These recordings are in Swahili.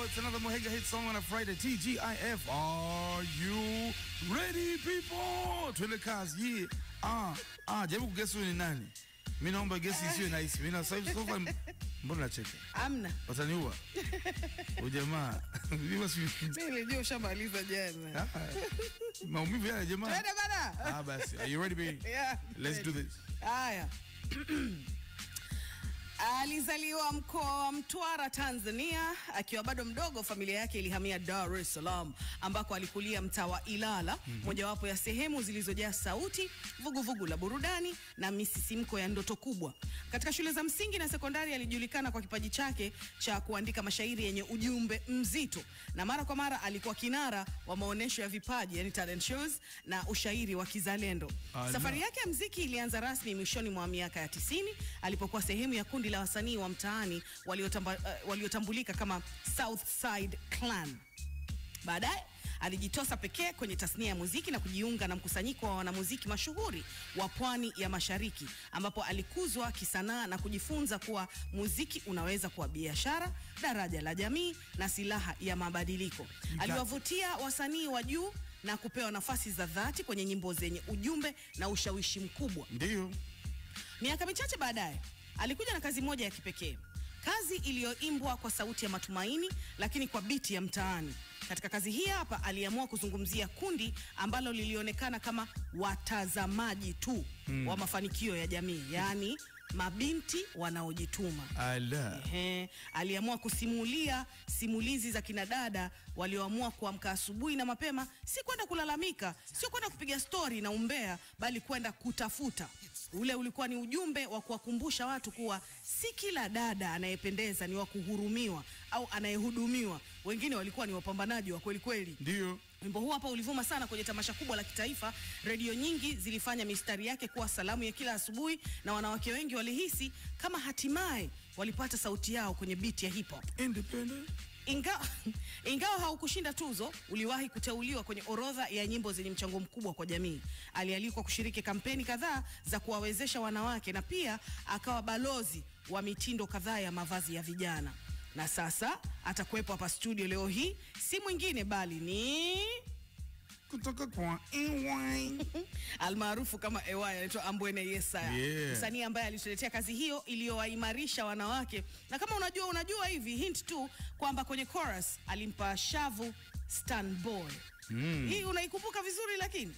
It's another Mohenga hit song on a Friday. TGIF. Are you ready, people? Twende kazi. Jaribu kuguess ni nani. Mimi naomba guess isiwe nice. Mimi na sasa sofa mbona nacheka? Amna. Wataniua. Ujamaa. Mimi nilijua ushamaliza jana. Maumivu ya jamaa. Twende bana. Basi. Are you ready, baby? Yeah. Let's do this. Haya. Alizaliwa mkoa wa Mtwara, Tanzania. Akiwa bado mdogo, familia yake ilihamia Dar es Salaam ambako alikulia mtaa wa Ilala, mojawapo ya sehemu zilizojaa sauti, vuguvugu la burudani na misisimko ya ndoto kubwa. Katika shule za msingi na sekondari alijulikana kwa kipaji chake cha kuandika mashairi yenye ujumbe mzito, na mara kwa mara alikuwa kinara wa maonesho ya vipaji, yani talent shows, na ushairi wa kizalendo. Safari yake ya muziki ilianza rasmi mwishoni mwa miaka ya 90 alipokuwa sehemu ya kundi la wasanii wa mtaani waliotambulika kama South Side Clan. Baadaye alijitosa pekee kwenye tasnia ya muziki na kujiunga na mkusanyiko wa wanamuziki mashuhuri wa Pwani ya Mashariki, ambapo alikuzwa kisanaa na kujifunza kuwa muziki unaweza kuwa biashara, daraja la jamii na silaha ya mabadiliko. Aliwavutia wasanii wa juu na kupewa nafasi za dhati kwenye nyimbo zenye ujumbe na ushawishi mkubwa. Ndio. Miaka michache baadaye alikuja na kazi moja ya kipekee, kazi iliyoimbwa kwa sauti ya matumaini lakini kwa biti ya mtaani. Katika kazi hii hapa aliamua kuzungumzia kundi ambalo lilionekana kama watazamaji tu wa mafanikio ya jamii, yani mabinti wanaojituma. Aliamua kusimulia simulizi za kinadada walioamua kuamka asubuhi na mapema, si kwenda kulalamika, sio kwenda kupiga story na umbea, bali kwenda kutafuta. Ule ulikuwa ni ujumbe wa kuwakumbusha watu kuwa si kila dada anayependeza ni wa kuhurumiwa au anayehudumiwa. Wengine walikuwa ni wapambanaji wa kweli kweli. Ndio. Wimbo huu hapa ulivuma sana kwenye tamasha kubwa la kitaifa. Radio nyingi zilifanya mistari yake kuwa salamu ya kila asubuhi, na wanawake wengi walihisi kama hatimaye walipata sauti yao kwenye beat ya hip hop. Independent. Ingawa haukushinda tuzo, uliwahi kuteuliwa kwenye orodha ya nyimbo zenye mchango mkubwa kwa jamii. Alialikwa kushiriki kampeni kadhaa za kuwawezesha wanawake, na pia akawa balozi wa mitindo kadhaa ya mavazi ya vijana. Na sasa atakuwepo hapa studio leo hii, si mwingine bali ni kutoka kwa EY almaarufu kama EY, anaitwa Ambwene Yesaya. Msanii ambaye alituletea kazi hiyo iliyowaimarisha wanawake. Na kama unajua hivi hint tu kwamba kwenye chorus alimpa shavu Stan Boy. Hii unaikumbuka vizuri lakini?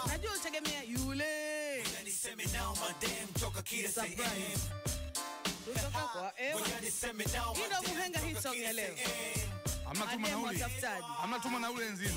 Najua utegemea yule. Niseme now madam toka kila sehemu. Kutoka kwa EY. Ndio Mohenga hit song ya leo. Amna tuma nauli. Amna tuma nauli nzizo.